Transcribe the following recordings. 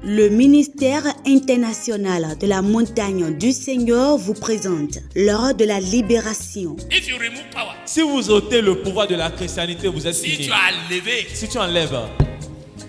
Le ministère international de la montagne du Seigneur vous présente l'heure de la libération. If you remove power, Si vous ôtez le pouvoir de la christianité, vous êtes si fini. tu as levé, Si tu enlèves,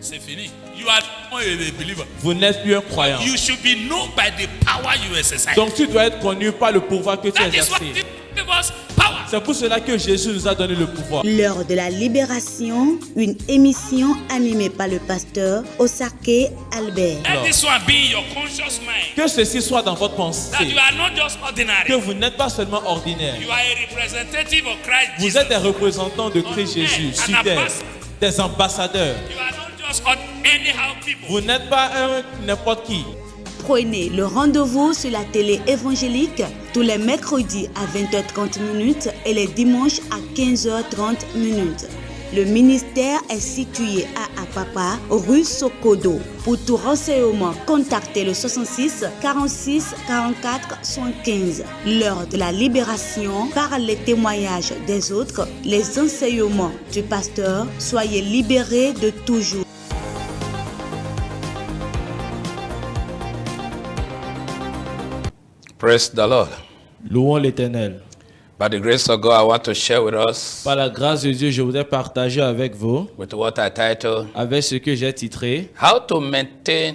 c'est fini. You are not a believer. vous n'êtes plus un croyant. You should be known by the power you exercise. Donc tu dois être connu par le pouvoir que tu That is what exerces. give us power. C'est pour cela que Jésus nous a donné le pouvoir. L'heure de la libération, une émission animée par le pasteur Osake Albert. Let this one be in your conscious mind. Que ceci soit dans votre That pensée. you are not just Que ordinary. vous n'êtes pas seulement ordinaire. You are a representative of Christ Vous Jesus. êtes des représentants de Christ Jésus sur terre. Des ambassadeurs. You are not just anyhow people. Vous n'êtes pas un n'importe qui. Prenez le rendez-vous sur la télé évangélique tous les mercredis à 20h30 et les dimanches à 15h30. Le ministère est situé à Apapa, rue Sokodo. Pour tout renseignement, contactez le 66 46 44 75. L'heure de la libération, par les témoignages des autres, les enseignements du pasteur, soyez libérés de toujours. Praise the Lord. Louons l'Éternel. By the grace of God, I want to share with us Par la grâce de Dieu, je voudrais partager avec vous, with what I title, avec ce que j'ai titré, How to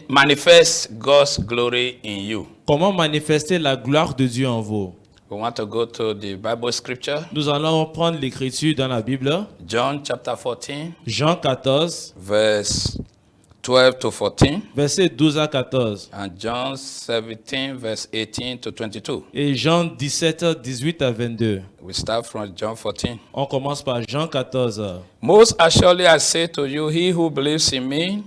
manifest God's glory in you. comment manifester la gloire de Dieu en vous. We want to go to the Bible scripture, Nous allons prendre l'écriture dans la Bible, John chapter 14, Jean 14, verse 12 to 14, versets 12 à 14, and John 17, verse 18 to 22. et Jean 17, 18 à 22. We start from John 14. On commence par Jean 14. Most assuredly I say to you, he who believes in me,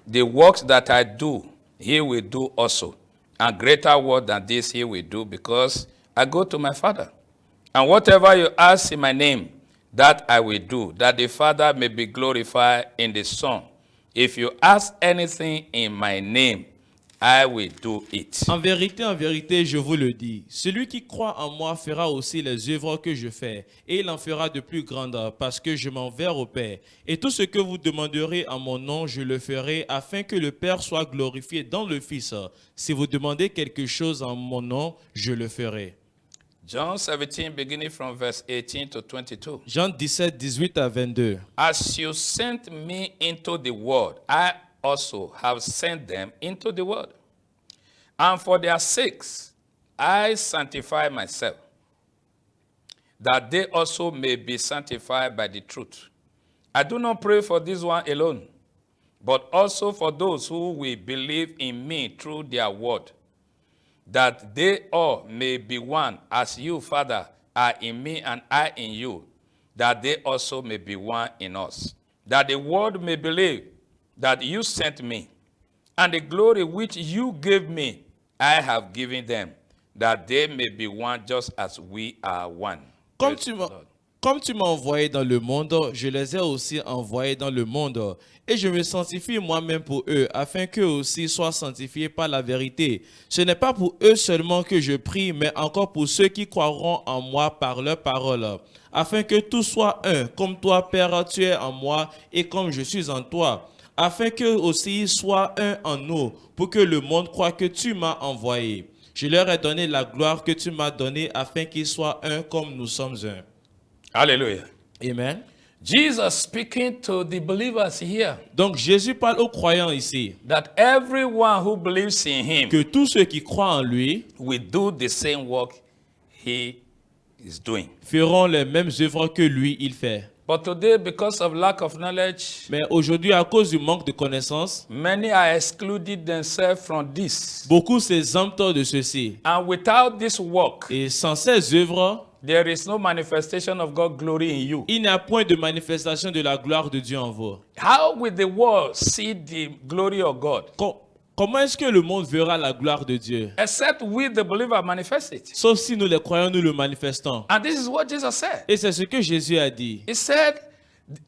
the works that I do, he will do also. And greater work than this he will do, because I go to my Father. And whatever you ask in my name, that I will do, that the Father may be glorified in the Son. If you ask anything in my name, I will do it. En vérité, je vous le dis, celui qui croit en moi fera aussi les œuvres que je fais, et il en fera de plus grandes, parce que je m'en vais au Père. Et tout ce que vous demanderez en mon nom, je le ferai, afin que le Père soit glorifié dans le Fils. Si vous demandez quelque chose en mon nom, je le ferai. John 17, beginning from verse 18 to 22. Jean 17, 18 à 22. As you sent me into the world, I also have sent them into the world. And for their sakes, I sanctify myself, that they also may be sanctified by the truth. I do not pray for this one alone, but also for those who will believe in me through their word, that they all may be one, as you, Father, are in me and I in you, that they also may be one in us, that the world may believe that you sent me, and the glory which you gave me, I have given them, that they may be one just as we are one. Comme Praise tu the m'as Lord. Comme tu m'as envoyé dans le monde, je les ai aussi envoyés dans le monde. Et je me sanctifie moi-même pour eux, afin qu'eux aussi soient sanctifiés par la vérité. Ce n'est pas pour eux seulement que je prie, mais encore pour ceux qui croiront en moi par leur parole. Afin que tout soit un, comme toi, Père, tu es en moi, et comme je suis en toi. Afin qu'eux aussi soient un en nous, pour que le monde croie que tu m'as envoyé. Je leur ai donné la gloire que tu m'as donnée, afin qu'ils soient un comme nous sommes un. Hallelujah. Amen. Jesus speaking to the believers here, Donc Jésus parle aux croyants ici that everyone who believes in him que tous ceux qui croient en lui will do the same work he is doing. feront les mêmes œuvres que lui il fait. But today, because of lack of knowledge, Mais aujourd'hui, à cause du manque de connaissances, many are excluded themselves from this. beaucoup s'exemptent de ceci. And without this work, Et sans ces œuvres, there is no manifestation of God's glory in you. il n'y a point de manifestation de la gloire de Dieu en vous. How will the world see the glory of God? Comment est-ce que le monde verra la gloire de Dieu? Except we, the believer, manifest it. Sauf si nous les croyons, nous le manifestons. And this is what Jesus said. Et c'est ce que Jésus a dit. He said,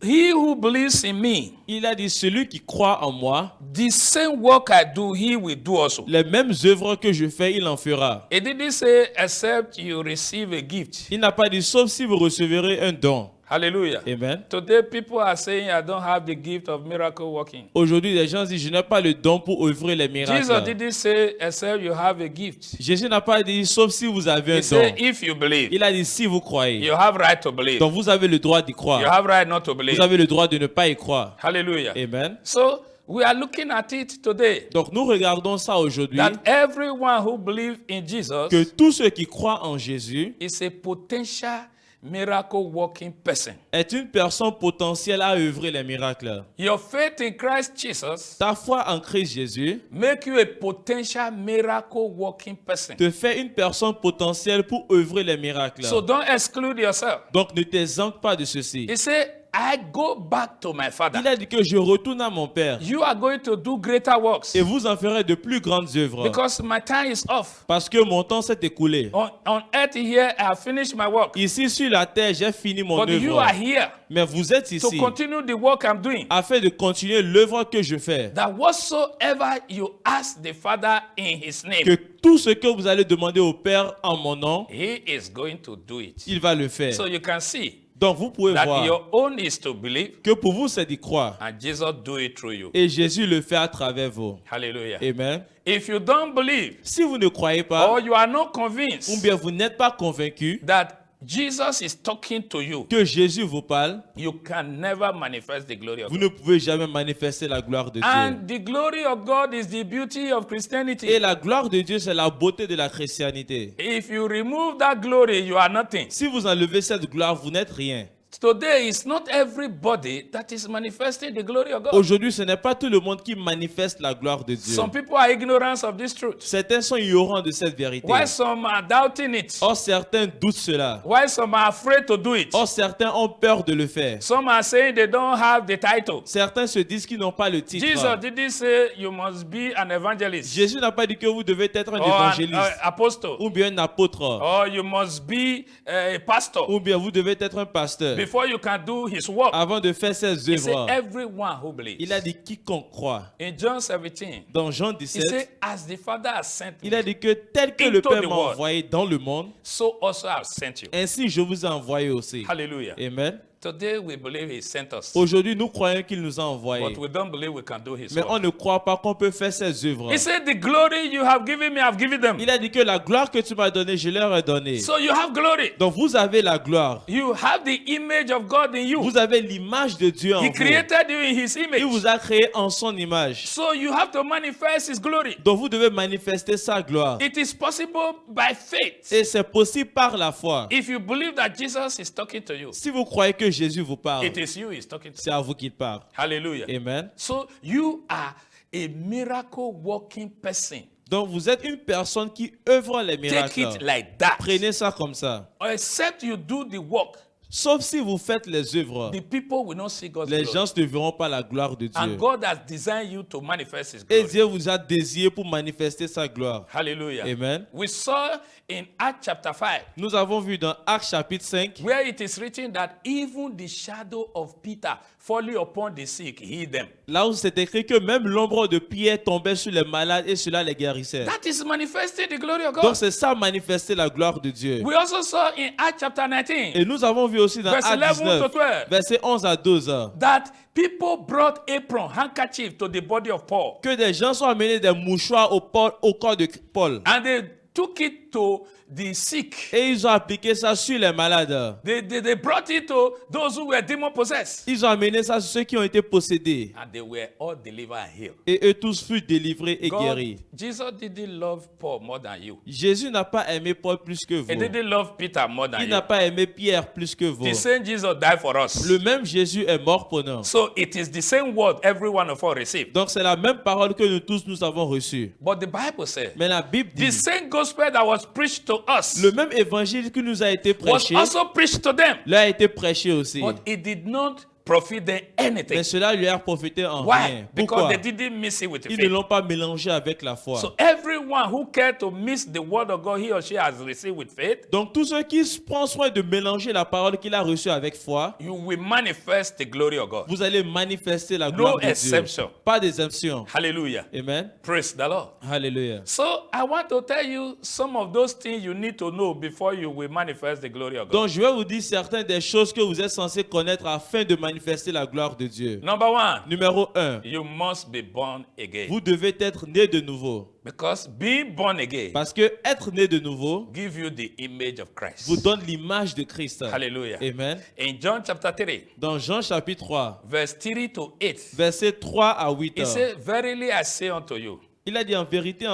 he who believes in me, Il a dit, celui qui croit en moi, the same work I do, he will do also. les mêmes œuvres que je fais, il en fera. It didn't say except you receive a gift. Il n'a pas dit, sauf si vous recevrez un don. Hallelujah. Amen. Today, people are saying, I don't have the gift of miracle working. Aujourd'hui, les gens disent, je n'ai pas le don pour œuvrer les Jesus miracles. didn't say, except you have a gift. Jésus n'a pas dit, sauf si vous avez He un said, don. if you believe, Il a dit, si vous croyez. you have right to believe. Donc vous avez le droit d'y You croire. have right not to believe. Vous avez le droit de ne pas y croire. Hallelujah. Amen. So, we are looking at it today. Donc nous regardons ça aujourd'hui, That everyone who believes in Jesus que tous ceux qui croient en Jésus is a potential miracle working person. est une personne potentielle à œuvrer les miracles. Your faith in Christ Jesus Ta foi en Christ Jésus make you a potential miracle working person. te fait une personne potentielle pour œuvrer les miracles. So don't exclude yourself. Donc ne t'exempte pas de ceci. He said, I go back to my father. Il a dit que je retourne à mon Père You are going to do greater works et vous en ferez de plus grandes œuvres. because my time is off. Parce que mon temps s'est écoulé. On earth here, I have finished my work. Ici sur la terre, j'ai fini mon But you œuvre. are here Mais vous êtes to ici continue the work I'm doing. afin de continuer l'œuvre que je fais. That whatsoever you ask the Father in His name, Que tout ce que vous allez demander au Père en mon nom, He is going to do it. il va le faire. So you can see Donc vous pouvez that voir your own is to believe que pour vous, c'est d'y croire. and Jesus do it through you. Et Jésus le fait à travers vous. Hallelujah. Amen. If you don't believe Si vous ne croyez pas, or you are not ou convinced bien vous n'êtes pas convaincu that Jesus is talking to you, que Jésus vous parle, you can never manifest the glory of vous God. ne pouvez jamais manifester la gloire de Dieu. And the glory of God is the beauty of Et Christianity. la gloire de Dieu, c'est la beauté de la chrétienté. If you remove that glory, you are nothing. Si vous enlevez cette gloire, vous n'êtes rien. Today, it's not everybody that is manifesting the glory of God. Aujourd'hui, ce n'est pas tout le monde qui manifeste la gloire de Dieu. Some people are ignorant of this truth. Certains sont ignorants de cette vérité. Why some are doubting it? Or, certains doutent cela. Why some are afraid to do it? Or, certains ont peur de le faire. Some are saying they don't have the title. Certains se disent qu'ils n'ont pas le titre. Jesus didn't say you must be an evangelist Jésus n'a pas dit que vous devez être un or an évangéliste apostle ou bien un apôtre or you must be a pastor ou bien vous devez être un pasteur before you can do his work. avant de faire ses He said œuvres. everyone who believes. Il a dit quiconque croit. In John 17, Dans Jean he said 17, as the Father has sent il a me, dit que tel que le Into Père the m'a world. envoyé dans le monde, so also I have sent you. ainsi je vous ai envoyé aussi. Hallelujah. Amen. Today we believe he sent us, Aujourd'hui, nous croyons qu'il nous a envoyés. but we don't believe we can do his Mais on work. ne croit pas qu'on peut faire ses œuvres. He said the glory you have given me, I've given them. Il a dit que la gloire que tu m'as donnée, je leur ai donnée. So you have glory. Donc vous avez la gloire. You have the image of God in you. Vous avez l'image de Dieu en He vous. created you in his Il image. vous a créé en son image. So you have to manifest his glory. Donc vous devez manifester sa gloire. It is possible by faith. Et c'est possible par la foi. If you believe that Jesus is talking to you, Si vous croyez que Jésus vous parle, it is you he's talking to. c'est à vous qu'il parle. Hallelujah. Amen. So you are a miracle working person. Donc vous êtes une personne qui œuvre les Take miracles. it like that. Prenez ça comme ça. Except you do the work, Sauf si vous faites les œuvres, the people will not see God's les glory. gens ne verront pas la gloire de Dieu. And God has designed you to manifest his Et glory. Dieu vous a désiré pour manifester sa gloire. Hallelujah. Amen. We saw in Acts chapter 5 Nous avons vu dans Actes chapitre 5, where it is written that even the shadow of Peter falling upon the sick healed them. là où c'est écrit que même l'ombre de Pierre tombait sur les malades et cela les guérissait. That is manifesting the glory of God. Donc c'est ça manifester la gloire de Dieu. We also saw in Acts chapter 19 Et nous avons vu aussi dans Verse Actes 11 to 19, 12. versets 11 à 12, that people brought apron, handkerchief to the body of Paul. que des gens sont amenés des mouchoirs au corps de Paul. And they took it to the sick. Et ils ont appliqué ça sur les malades. They brought it to those who were demon possessed. Ils ont amené ça sur ceux qui ont été possédés. And they were all delivered and healed. Et eux tous furent délivrés et guéris. Jesus didn't love Paul more than you. Jésus n'a pas aimé Paul plus que He vous. didn't love Peter more than Il you. n'a pas aimé Pierre plus que vous. The same Jesus died for us. Le même Jésus est mort pour nous. So it is the same word every one of us received. Donc c'est la même parole que nous tous nous avons reçue. But the Bible says Mais la Bible the dit, same gospel that was preached to us le même évangile qui nous a été was prêché, also preached to them. leur a été prêché aussi. But it did not profit them anything. Mais cela lui a profité en Why? rien. Because Pourquoi? they didn't mix it with the Ils ne faith. l'ont pas mélangé avec la foi. So everyone who cared to mix the word of God he or she has received with faith, Donc tous ceux qui prennent soin de mélanger la parole qu'il a reçue avec foi, you will manifest the glory of God. vous allez manifester la gloire de exception. Dieu. Pas d'exception. Hallelujah. Amen. Praise the Lord. Hallelujah. So I want to tell you some of those things you need to know before you will manifest the glory of God. Donc je vais vous dire certaines des choses que vous êtes censés connaître afin de manifester la gloire de Dieu. Number one, Numéro 1, you must be born again. vous devez être né de nouveau. Because being born again Parce que être né de nouveau give you the image of Christ. vous donne l'image de Christ. Hallelujah. Amen. In John chapter 3, Dans Jean chapitre 3, verse 3 to 8, versets 3 à 8, he said, Verily I say unto you, il a dit en vérité,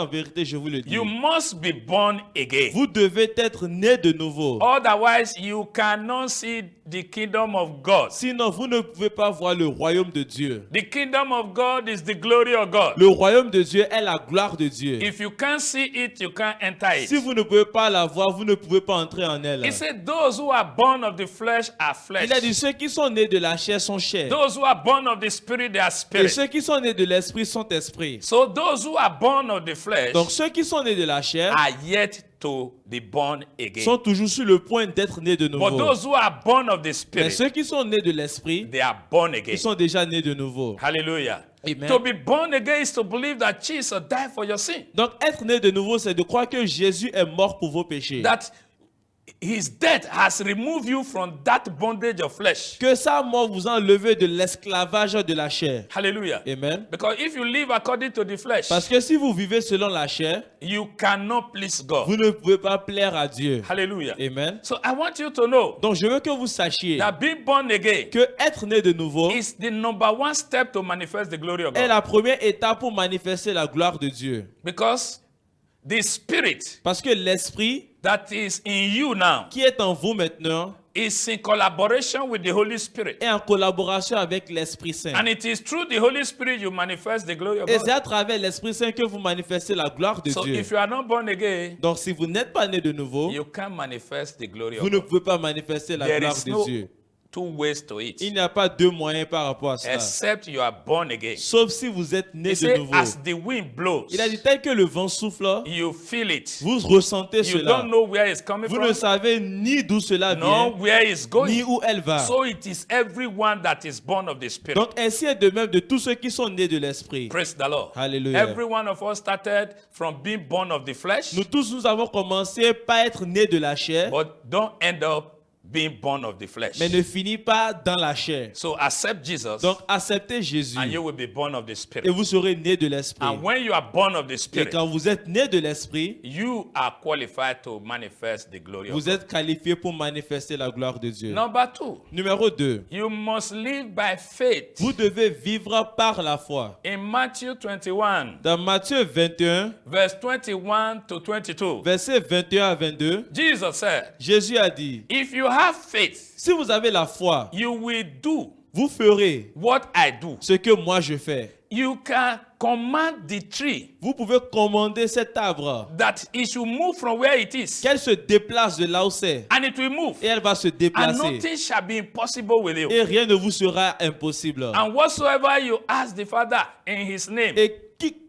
je vous le dis. you must be born again. Vous devez être né de nouveau. Otherwise, you cannot see the kingdom of God. Sinon, vous ne pouvez pas voir le royaume de Dieu. The kingdom of God is the glory of God. Le royaume de Dieu est la gloire de Dieu. If you can't see it, you can't enter Si it. vous ne pouvez pas la voir, vous ne pouvez pas entrer en elle. He said, those who are born of the flesh are flesh. Il a dit, ceux qui sont nés de la chair sont chair. Those who are born of the spirit, they are Et spirit. ceux qui sont nés de l'esprit sont esprit. So those who are born of the flesh Donc ceux qui sont nés de la chair are yet to be born again. sont toujours sur le point d'être nés de But nouveau. those who are born of the Mais spirit, ceux qui sont nés de l'esprit, they are born again. ils sont déjà nés de nouveau. Hallelujah. Amen. To be born again is to believe that Jesus died for your sin. Donc être né de nouveau, c'est de croire que Jésus est mort pour vos péchés. That his death has removed you from that bondage of flesh. Que sa mort vous a enlevé de l'esclavage de la chair. Hallelujah. Amen. Because if you live according to the flesh, Parce que si vous vivez selon la chair, you cannot please God. vous ne pouvez pas plaire à Dieu. Hallelujah. Amen. So I want you to know Donc je veux que vous sachiez that being born again que être né de nouveau is the number one step to manifest the glory of est God. la première étape pour manifester la gloire de Dieu. Because the spirit Parce que l'esprit that is in you now qui est en vous maintenant is in collaboration with the Holy Spirit. est en collaboration avec l'Esprit Saint. And it is through the Holy Spirit you manifest the glory of Et God. c'est à travers l'Esprit Saint que vous manifestez la gloire de So Dieu. if you are not born again, Donc si vous n'êtes pas né de nouveau, you can't manifest the glory vous of ne God. pouvez pas manifester la There gloire is de no Dieu. two ways to it, Il n'y a pas deux moyens par rapport à cela. except you are born again. Sauf si vous êtes né He de said, nouveau. as the wind blows, Il a dit tel que le vent souffle, you feel it. vous ressentez You cela. don't know where it's coming Vous from, ne savez ni d'où cela nor vient, where it's ni going. où elle va. So it is everyone that is born of the Spirit. Donc ainsi est de même de tous ceux qui sont nés de l'Esprit. Praise the Lord. Hallelujah. Every one of us started from being born of the flesh, Nous tous, nous avons commencé par être nés de la chair, but don't end up being born of the flesh. mais ne finit pas dans la chair. So accept Jesus, Donc acceptez Jésus and you will be born of the et Spirit. vous serez nés de l'Esprit. And when you are born of the Et Spirit, quand vous êtes nés de l'Esprit, you are qualified to manifest the glory of vous God. êtes qualifiés pour manifester la gloire de Dieu. Number two, Numéro 2. you must live by faith. Vous devez vivre par la foi. In Matthew 21, Dans Matthieu 21, verse 21 to 22, versets 21 à 22, Jesus said, Jésus a dit, if you have faith, si vous avez la foi, you will do vous ferez what I do. ce que moi je fais. You can command the tree Vous pouvez commander cet arbre that it should move from where it is, qu'elle se déplace de là où c'est. and it will move. Et elle va se And déplacer. nothing shall be impossible with you. Et rien ne vous sera impossible. And whatsoever you ask the Father in His name, Et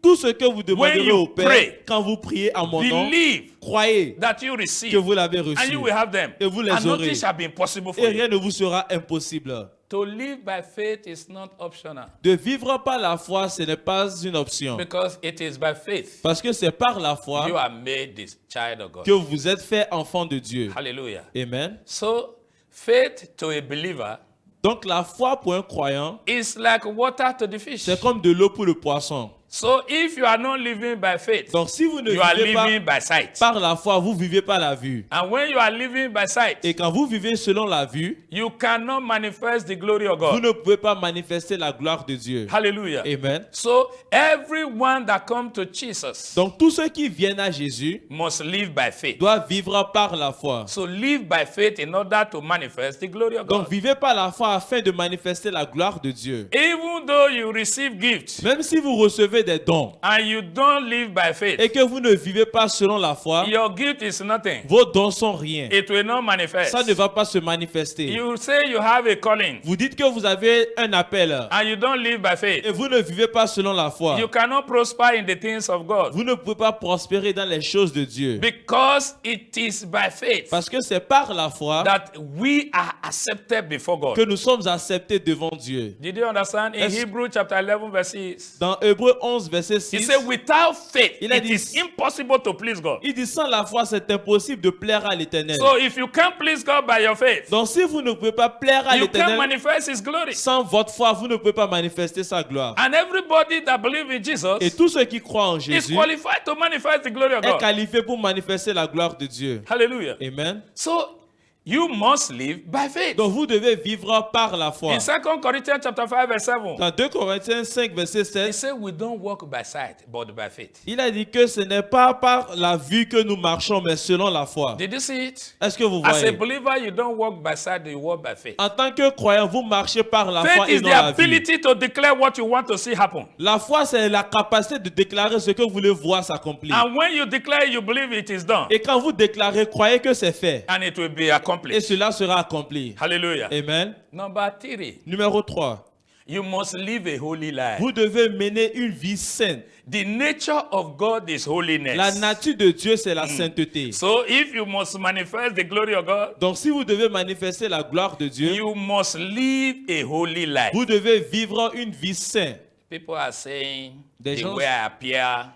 tout ce que vous demanderez you au Père, pray, quand vous priez en mon nom, believe croyez that you que receive, vous l'avez and reçu. you will have them. Et vous les And aurez. nothing shall be impossible for Et you. rien ne vous sera impossible. To live by faith is not optional, De vivre par la foi, ce n'est pas une option. because it is by faith Parce que c'est par la you foi are made this child of God. que vous êtes fait enfant de Dieu. Hallelujah. Amen. So, faith to a believer Donc la foi pour un croyant, is like water to the fish. c'est comme de l'eau pour le poisson. So, if you are not living by faith, Donc si vous ne you are vivez pas living by sight. par la foi, vous vivez par la vue. And when you are living by sight, Et quand vous vivez selon la vue, you cannot manifest the glory of vous God. ne pouvez pas manifester la gloire de Dieu. Hallelujah. Amen. So, everyone that comes to Jesus Donc tous ceux qui viennent à Jésus must live by faith. doivent vivre par la foi. So, live by faith in order to manifest the glory of Donc God. vivez par la foi afin de manifester la gloire de Dieu. Even even though you receive gifts Même si vous recevez des dons and you don't live by faith, et que vous ne vivez pas selon la foi, your gift is nothing. vos dons sont rien. It will not manifest. Ça ne va pas se manifester. You say you have a calling Vous dites que vous avez un appel and you don't live by faith. et vous ne vivez pas selon la foi. You cannot prosper in the things of God Vous ne pouvez pas prospérer dans les choses de Dieu. because it is by faith Parce que c'est par la foi that we are accepted before que God. nous sommes acceptés devant Dieu. Did you understand? In Est-ce- Hebrew chapter 11 verse 6, Dans Hébreux 11, verset he 6, said, without faith, Il a it dit- is impossible to please God. il dit sans la foi, c'est impossible de plaire à l'Éternel. So if you can't please God by your faith, Donc si vous ne pouvez pas plaire à you can't l'Éternel, manifest His glory. sans votre foi, vous ne pouvez pas manifester sa gloire. And everybody that believes in Et Jesus tous ceux qui croient en is Jésus qualified to manifest the glory of est God. qualifié pour manifester la gloire de Dieu. Hallelujah. Amen. So you must live by faith. Donc vous devez vivre par la foi. In 2 Corinthians chapter 5 verse 7, Dans 2 Corinthiens 5, verset he 7, said we don't walk by sight but by faith. il a dit que ce n'est pas par la vue que nous marchons, mais selon la foi. Did you see it? Est-ce que vous As a voyez? believer, you don't walk by sight, you walk by faith. En tant que croyant, vous marchez par la foi Faith et is non the la vue. ability to declare what you want to see happen. La foi, c'est la capacité de déclarer ce que vous voulez voir s'accomplir. And when you declare, you believe it is done. Et quand vous déclarez, croyez que c'est fait. And it will be Et accomplished. cela sera accompli. Hallelujah. Amen. Number 3, Numéro 3. you must live a holy life. Vous devez mener une vie sainte. The nature of God is holiness. La nature de Dieu, c'est la sainteté. So if you must manifest the glory of God, Donc si vous devez manifester la gloire de Dieu, you must live a holy life. vous devez vivre une vie sainte. People are saying Des the gens- way I appear,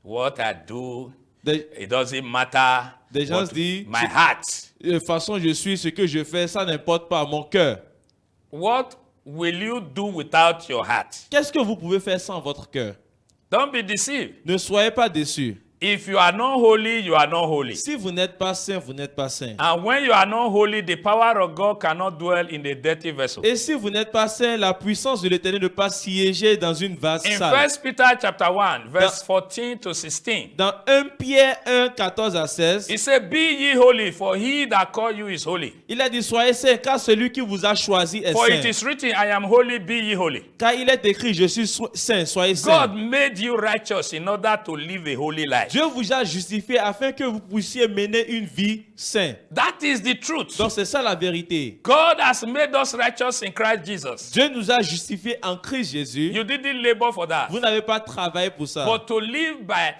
what I do, De it doesn't matter. Des gens What- disent- my heart. toute façon, je suis ce que je fais, ça n'importe pas mon cœur. What will you do without your heart? Qu'est-ce que vous pouvez faire sans votre cœur? Don't be deceived. Ne soyez pas déçus. If you are not holy, you are not holy. Si vous n'êtes pas saint, vous n'êtes pas saint. And when you are not holy, the power of God cannot dwell in the dirty vessel. Et si vous n'êtes pas saint, la puissance de l'Éternel ne peut pas siéger dans une vase In sale. 1 Peter chapter 1, verse 14 to 16, Dans 1 Pierre 1, 14 à 16, he said, Be ye holy, for he that called you is holy. il a dit, soyez saints, car celui qui vous a choisi est For it saint. is written, I am holy, be ye holy. Car il est écrit, je suis saint, soyez saints. God made you righteous in order to live a holy life. Dieu vous a justifié afin que vous puissiez mener une vie sainte. That is the truth. Donc c'est ça la vérité. God has made us righteous in Christ Jesus. Dieu nous a justifiés en Christ Jésus. You didn't labor for that. Vous n'avez pas travaillé pour ça. But to live by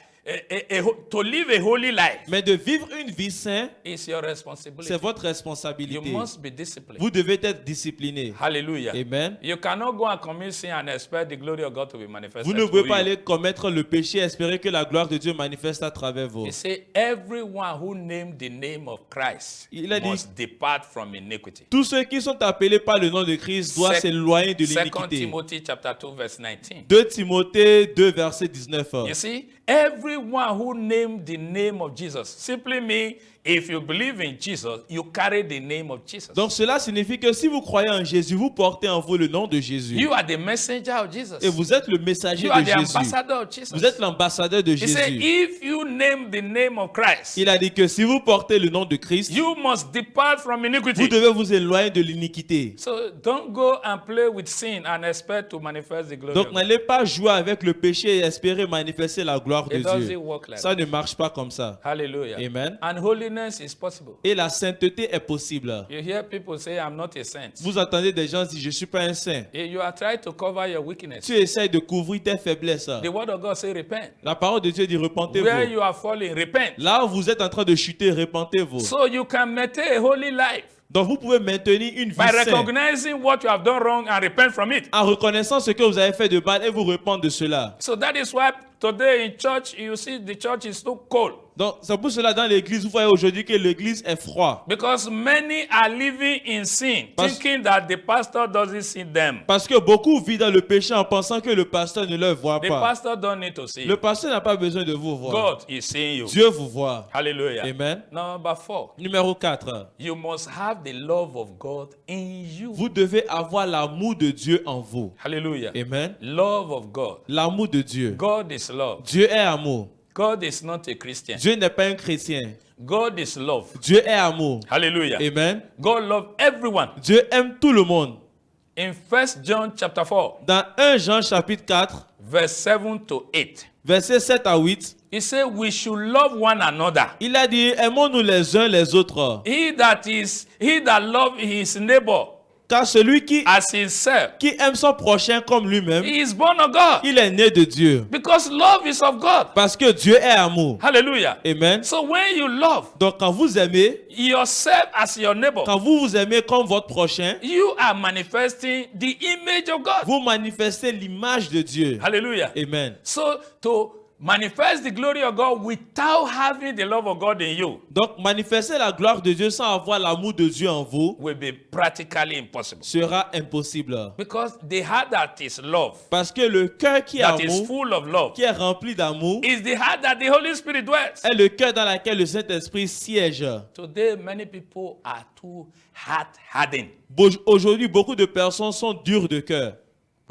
to live a holy life Mais de vivre une vie sainte, is your responsibility. c'est votre You responsabilité. must be disciplined. Vous devez être discipliné. Hallelujah. Amen. You cannot go and commit sin and expect the glory of God to be manifested. Vous ne pouvez through pas you. aller commettre le péché et espérer que la gloire de Dieu manifeste à travers vous. He said, everyone who named the name of Christ Il a dit- must depart from iniquity. Tous ceux qui sont appelés par le nom de Christ doivent Sec- s'éloigner de 2 l'iniquité. Timothy chapter 2 verse 19. 2 Timothée 2, verset 19. You see, everyone who named the name of Jesus simply means if you believe in Jesus, you carry the name of Jesus. Donc cela signifie que si vous croyez en Jésus, vous portez en vous le nom de Jésus. You are the messenger of Jesus. Et vous êtes le messager You are de the Jésus. ambassador of Jesus. Vous êtes l'ambassadeur de He said, Jésus. if you name the name of Christ, Il a dit que si vous portez le nom de Christ, you must depart from vous iniquity. devez vous éloigner de l'iniquité. So don't go and play with sin and expect to manifest the glory Donc of God. n'allez pas jouer avec le péché et espérer manifester la gloire de It doesn't Dieu. work like Ça that. ne marche pas comme ça. Hallelujah. Amen. And holiness is possible. Et la sainteté est possible. You hear people say, I'm not a saint. Vous entendez des gens dire, je ne suis pas un saint. You are trying to cover your weakness. Tu essayes de couvrir tes faiblesses. The word of God says, repent. La parole de Dieu dit, Where repentez-vous. you are falling, repent. Là où vous êtes en train de chuter, repentez-vous. So you can maintain a holy life Donc vous pouvez maintenir une vie by sainte recognizing what you have done wrong and repent from it. en reconnaissant ce que vous avez fait de mal et vous repentez de cela. So that is why today in church, you see the church is too cold. Donc c'est pour cela dans l'église, vous voyez aujourd'hui que l'église est froide. Because many are living in sin, thinking that the pastor doesn't see them. Parce que beaucoup vivent dans le péché en pensant que le pasteur ne leur voit The pas. pastor don't need to see Le you. pasteur n'a pas besoin de vous voir. God is seeing you. Dieu vous voit. Hallelujah. Amen. Number 4, Numéro 4. you must have the love of God in you. Vous devez avoir l'amour de Dieu en vous. Hallelujah. Amen. Love of God. L'amour de Dieu. God is love. Dieu est amour. God is not a Christian. Dieu n'est pas un chrétien. God is love. Dieu est amour. Hallelujah. Amen. God loves everyone. Dieu aime tout le monde. In 1 John chapter 4, Dans 1 Jean chapitre 4, verse 7 to 8, versets 7 à 8, he said we should love one another. il a dit, aimons-nous les uns les autres. He that love his neighbor Car celui as himself, qui aime son prochain comme lui-même, he is born of God. il est né de Dieu. Because love is of God. Parce que Dieu est amour. Hallelujah. Amen. So when you love Donc quand vous aimez, yourself as your neighbor, quand vous vous aimez comme votre prochain, you are manifesting the image of God. vous manifestez l'image de Dieu. Hallelujah. Amen. So to manifest the glory of God without having the love of God in you Donc manifester la gloire de Dieu sans avoir l'amour de Dieu en vous will be practically impossible. sera impossible. Because the heart that is love, Parce que le cœur qui est that is amour, full of love, qui est rempli d'amour, is the heart that the Holy Spirit dwells. est le cœur dans lequel le Saint-Esprit siège. Today, many people are too hard-hardened. Aujourd'hui, beaucoup de personnes sont dures de cœur.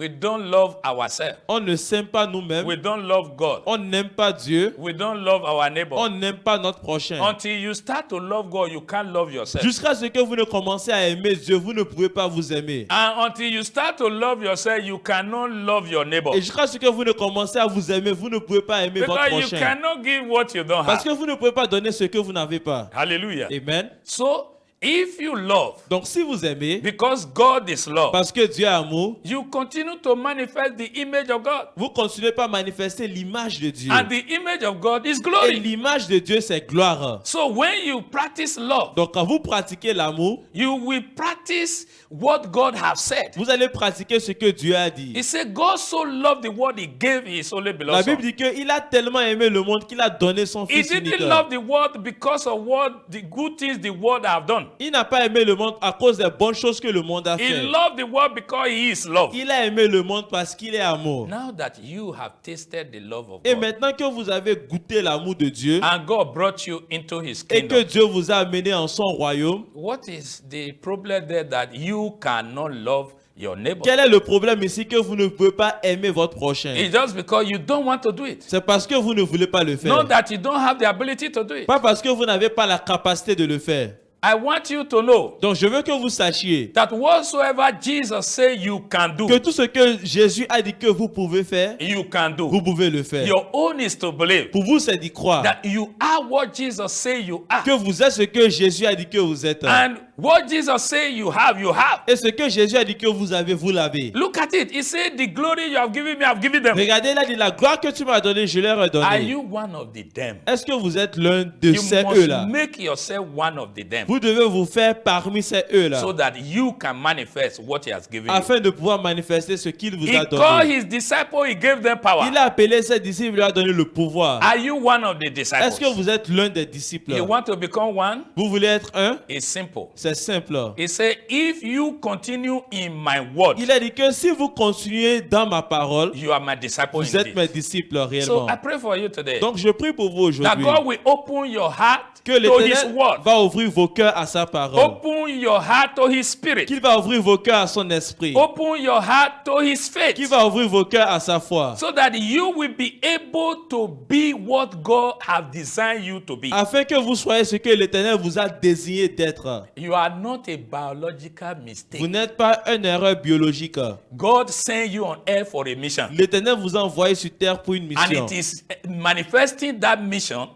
We don't love ourselves. On ne s'aime pas nous-mêmes. We don't love God. On n'aime pas Dieu. We don't love our neighbor. On n'aime pas notre prochain. Until you start to love God, you can't love yourself. Jusqu'à ce que vous ne commencez à aimer Dieu, vous ne pouvez pas vous aimer. And until you start to love yourself, you cannot love your neighbor. Et jusqu'à ce que vous ne commencez à vous aimer, vous ne pouvez pas aimer votre Because you prochain. cannot give what you don't Parce have. que vous ne pouvez pas donner ce que vous n'avez pas. Hallelujah. Amen. So, if you love, Donc si vous aimez, because God is love, parce que Dieu est amour, you continue to manifest the image of God. vous continuez pas à manifester l'image de Dieu. And the image of God is Et glory. l'image de Dieu, c'est gloire. So when you practice love, Donc quand vous pratiquez l'amour, you will practice what God has said. vous allez pratiquer ce que Dieu a dit. He said, God so loved the world, he gave his only La beloved Bible son. dit qu'il a tellement aimé le monde qu'il a donné son He fils unique. didn't love the world because of what the good things the world have done. Il n'a pas aimé le monde à cause des bonnes choses que le monde a He fait. loved the world because he is love. Il a aimé le monde parce qu'il est amour. Now that you have tasted the love of Et God, maintenant que vous avez goûté l'amour de Dieu and God brought you into his et que kingdom, Dieu vous a amené en son royaume, what is the problem there that you cannot love your neighbor? quel est le problème ici que vous ne pouvez pas aimer votre prochain? It's just because you don't want to do it. C'est parce que vous ne voulez pas le faire. Not that you don't have the ability to do it. Pas parce que vous n'avez pas la capacité de le faire. I want you to know Donc je veux que vous sachiez that whatsoever Jesus said you can do, que tout ce que Jésus a dit que vous pouvez faire, you can do. vous pouvez le faire. Your own is to believe Pour vous, c'est d'y croire that you are what Jesus said you are. que vous êtes ce que Jésus a dit que vous êtes. And what Jesus said you have, you have. Et ce que Jésus a dit que vous avez, vous l'avez. Look at it. He said, the glory you have given me, I've given them. Regardez, il a dit, la gloire que tu m'as donnée, je leur ai Are donnée. you one of the them? Est-ce que vous êtes l'un de You ces must eux-là? make yourself one of the them Vous devez vous faire parmi ces eux-là so that you can manifest what he has given you. afin de pouvoir manifester ce qu'il vous He a called donné. his disciples, he gave them power. Il a appelé ses disciples, il lui a donné le pouvoir. Are you one of the Est-ce disciples? que vous êtes l'un des disciples? You want to become one? Vous voulez être un? It's simple. C'est simple. He said, if you continue in my word, Il a dit que si vous continuez dans ma parole, you are my disciple vous êtes indeed. mes disciples So réellement. I pray for you today Donc je prie pour vous that aujourd'hui God will open your heart que to his l'Éternel word. va ouvrir vos cœurs à sa parole. Open your heart to his spirit. Qu'il va ouvrir vos cœurs à son esprit. Open your heart to his faith. Qu'il va ouvrir vos cœurs à sa foi. So that you will be able to be what God has designed you to be. Afin que vous soyez ce que l'Éternel vous a désigné d'être. You are not a biological mistake. Vous n'êtes pas une erreur biologique. God sent you on earth for a mission. L'Éternel vous a envoyé sur terre pour une And mission. it is manifesting that mission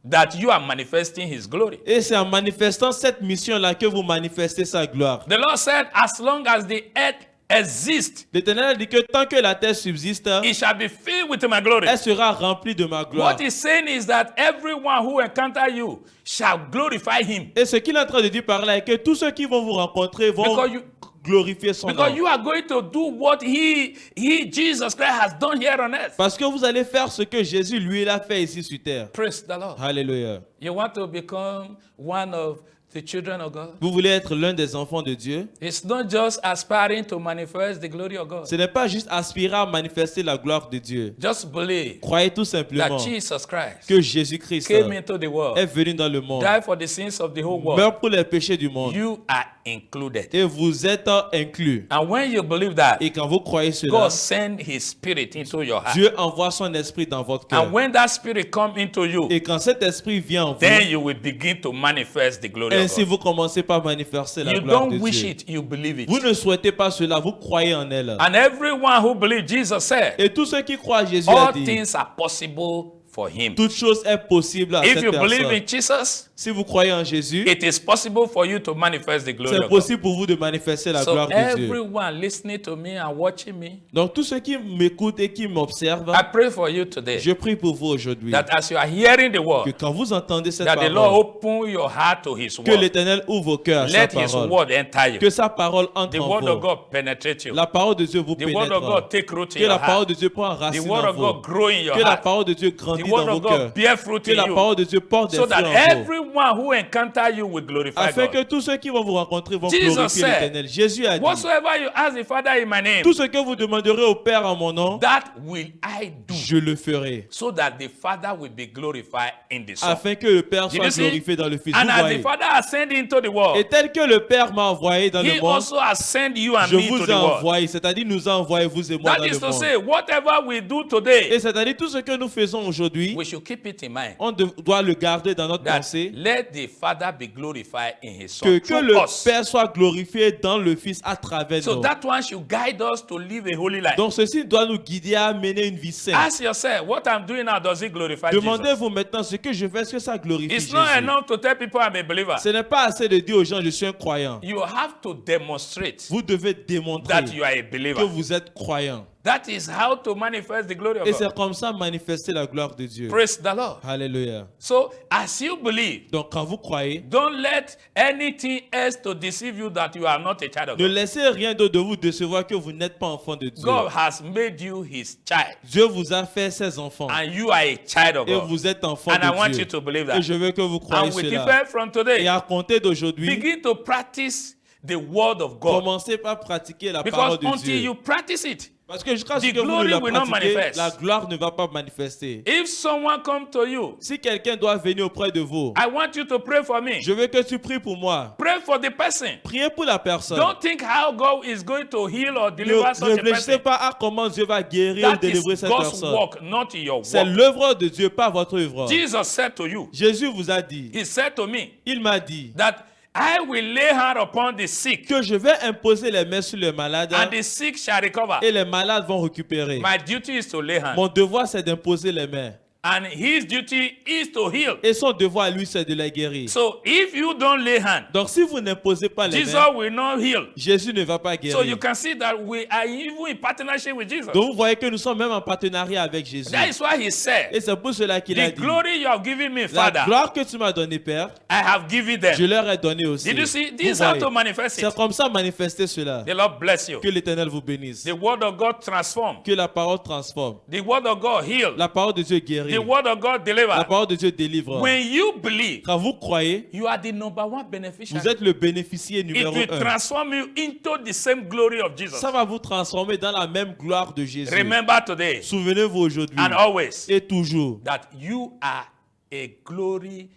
that you are manifesting his glory. Et c'est en manifestant cette mission-là que vous manifestez sa gloire. The Lord said, as long as the earth exists, L'Éternel a dit que tant que la terre subsiste, it shall be filled with my glory. elle sera remplie de ma gloire. What he's saying is that everyone who encounter you shall glorify him. Et ce qu'il est en train de dire par là est que tous ceux qui vont vous rencontrer vont Because you, glorifier son because nom. you are going to do what Jesus Christ has done here on earth. Parce que vous allez faire ce que Jésus, lui, il a fait ici sur terre. Praise the Lord. Alléluia. You want to become one of the children of God? Vous voulez être l'un des enfants de Dieu? It's not just aspiring to manifest the glory of God. Ce n'est pas juste aspirer à manifester la gloire de Dieu. Just believe Croyez tout simplement that Jesus Christ que Jésus-Christ came into the est world, venu dans le monde, died for the sins of the whole world. meurt pour les péchés du monde. You are included. Et vous êtes inclus. And when you believe that, Et quand vous croyez cela, God send his spirit into your heart. Dieu envoie son esprit dans votre cœur. And when that spirit come into you, Et quand cet esprit vient en vous, then you will begin to manifest the glory of Ainsi, God. vous commencez par manifester la You gloire don't de wish Dieu. it, you believe it. Vous ne souhaitez pas cela, vous croyez en elle. And everyone who believes, Jesus said, Et tous ceux qui croient, Jésus a all dit, things are possible for him. toute chose est possible à If cette you believe personne. in Jesus, Si vous croyez en Jésus, it is possible for you to manifest the glory c'est of God. possible pour vous de manifester la So gloire de Dieu. everyone listening to me and watching me, Donc tous ceux qui m'écoutent et qui m'observent, I pray for you today je prie pour vous aujourd'hui that as you are hearing the que word, quand vous entendez cette that the Lord parole, open your heart to his que word. l'Éternel ouvre vos cœurs à sa Let his parole, word enter you. que sa parole entre The en word of vous. God penetrate you. La parole de Dieu vous The word of pénètre. God take root in Que la your parole heart. de Dieu prend The racine word en of God vous. grow in your Que la heart. parole de Dieu The grandit word dans of vos God cœurs. bear fruit Que in la you. parole de Dieu porte des So fruits that en vous. everyone who encounter you will glorify Afin que God. tous ceux qui vont vous rencontrer vont Jesus glorifier said, l'Éternel. Jésus a dit, Whatsoever you ask the Father in my name, tout ce que vous demanderez au Père en mon nom, that will I do. je le ferai. So that the Father will be glorified in the Son. Afin que le Père Did soit you see? glorifié dans le Fils. And Vous as the voyez. Father ascended into the world, Et tel que le Père m'a envoyé dans He le monde, also ascend you and je me to vous ai the world. envoyé. C'est-à-dire nous a envoyé, vous et moi, That dans is le to monde. say, whatever we do Et today, c'est-à-dire tout ce que nous faisons aujourd'hui, we should keep it in mind. on doit le garder dans notre That pensée. let the Father be glorified in His Son Que through le us. Père soit glorifié dans le Fils à travers So nous. that one should guide us to live a holy life. Donc ceci doit nous guider à mener une vie sainte. Ask yourself, what I'm doing now, does it glorify Jesus? Demandez-vous maintenant ce que je fais, est-ce que ça glorifie It's Jésus? not enough to tell people I'm a believer. Ce n'est pas assez de dire aux gens, je suis un croyant. You have to demonstrate Vous devez démontrer that you are a que believer. vous êtes croyant. That is how to manifest the glory of Et God. c'est comme ça manifester la gloire de Dieu. Praise the Lord. Alléluia. So, as you believe, Donc quand vous croyez, don't let anything else to deceive you that you are not a child of ne God. laissez rien d'autre de vous décevoir que vous n'êtes pas enfant de Dieu. God has made you His child, Dieu vous a fait ses enfants. and you are a child of Et God. vous êtes enfant And I want de you Dieu. to believe Et that. je veux que vous croyez And with cela. effect from Et today, à compter d'aujourd'hui, begin to practice the word of God. commencez par pratiquer la Because parole de until Dieu. you practice it, Parce que jusqu'à ce the que vous ne glory la will not pratiquez, manifest. la gloire ne va pas manifester. if someone come to you, Si quelqu'un doit venir auprès de vous, I want you to pray for me. je veux que tu pries pour moi. Pray for the person. Priez pour la personne. Don't think how God is going to heal or Ne deliver such a réfléchissez person. pas à comment Dieu va guérir ou That délivrer is cette God's personne. work, not your C'est work. l'œuvre de Dieu, pas votre œuvre. Jesus said to you, Jésus vous a dit, He said to me, il m'a dit, that I will lay hand upon the sick, que je vais imposer les mains sur les malades and the sick shall recover. et les malades vont récupérer. My duty is to lay hand, Mon devoir, c'est d'imposer les mains. and His duty is to heal. Et son devoir à lui, c'est de les guérir. So if you don't lay hand, Donc si vous n'imposez pas les Jesus mains, will not heal. Jésus ne va pas So you guérir. can see that we are even in partnership with Jesus. Donc vous voyez que nous sommes même en partenariat avec Jésus. That is why He said, Et c'est pour cela qu'il a the dit, glory you have given me, la Father, gloire que tu m'as donnée, Père, I have given je them. leur ai donné aussi. Did you see? Vous This is how voyez, to manifest c'est it. comme ça manifester cela. The Lord bless you. Que l'Éternel vous bénisse. The word of God transform. Que la parole transforme. The word of God heal. La parole de Dieu guérit. The word of God La deliver. parole de Dieu délivre. When you believe, Quand vous croyez, you are the number one vous beneficiary. êtes le bénéficiaire It numéro will 1. transform you into the same glory of Jesus. Ça va vous transformer dans la même gloire de Jésus. Remember today Souvenez-vous aujourd'hui and always et toujours that you are a glory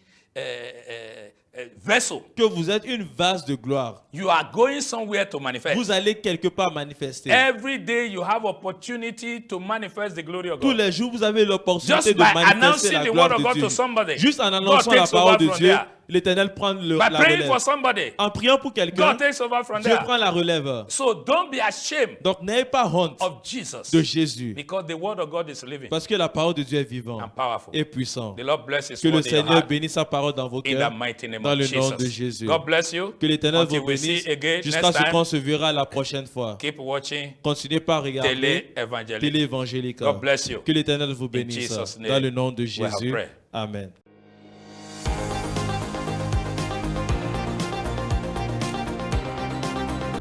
vessel. que vous êtes une vase de gloire. You are going somewhere to manifest. Vous allez quelque part manifester. Every day you have opportunity to manifest the glory of Tous God. les jours, vous avez l'opportunité Just de by manifester announcing la the gloire word of de God Dieu. to somebody, Juste en God annonçant la takes parole over de from Dieu, there. l'Éternel prend la By praying relève. for somebody, En priant pour quelqu'un, God takes over from Dieu there. prend la relève. So don't be ashamed Donc n'ayez pas honte of Jesus, de Jésus, because the word of God is living parce que la parole de Dieu est vivante and powerful. et puissante. The Lord bless His Que le word in your Seigneur heart. bénisse sa parole dans vos In the cœurs, mighty name dans of le nom de Jesus. Jésus. God bless you. Que l'Éternel Until vous we see bénisse again jusqu'à next ce time. qu'on se verra la prochaine fois. Keep watching Continuez par regarder Télé Évangélique. Télé évangélique. God bless you. Que l'Éternel vous bénisse. Jesus' name, Dans le nom de we have Jésus. prayed. Amen.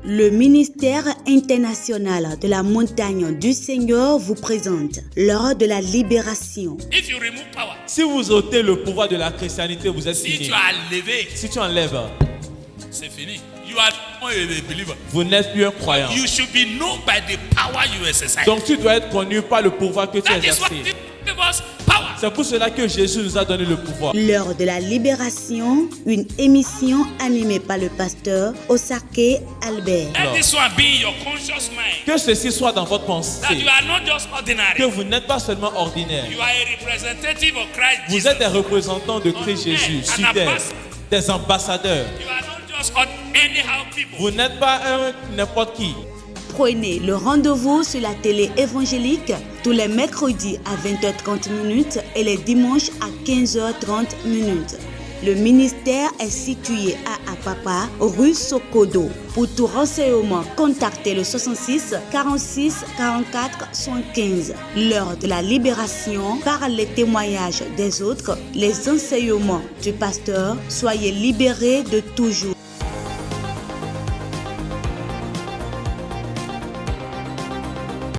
Le ministère international de la montagne du Seigneur vous présente l'heure de la libération. If you remove power, Si vous ôtez le pouvoir de la christianité, vous êtes si fini. tu as levé, Si tu enlèves, c'est fini. You are not a believer. vous n'êtes plus un croyant. You should be known by the power you exercise. Donc tu dois être connu par le pouvoir que tu That is what exerces. give us power. C'est pour cela que Jésus nous a donné le pouvoir. L'heure de la libération, une émission animée par le pasteur Osake Albert. Let this one be in your conscious mind. Que ceci soit dans votre That pensée. you are not just Que ordinary. vous n'êtes pas seulement ordinaire. You are a representative of Christ Vous Jesus. êtes des représentants de Christ Jésus An sur terre. des ambassadeurs. You are not just anyhow people. Vous n'êtes pas n'importe qui. Prenez le rendez-vous sur la télé évangélique tous les mercredis à 20h30 et les dimanches à 15h30. Le ministère est situé à Apapa, rue Sokodo. Pour tout renseignement, contactez le 66 46 44 115. Lors de la libération, par les témoignages des autres, les enseignements du pasteur, soyez libérés de toujours.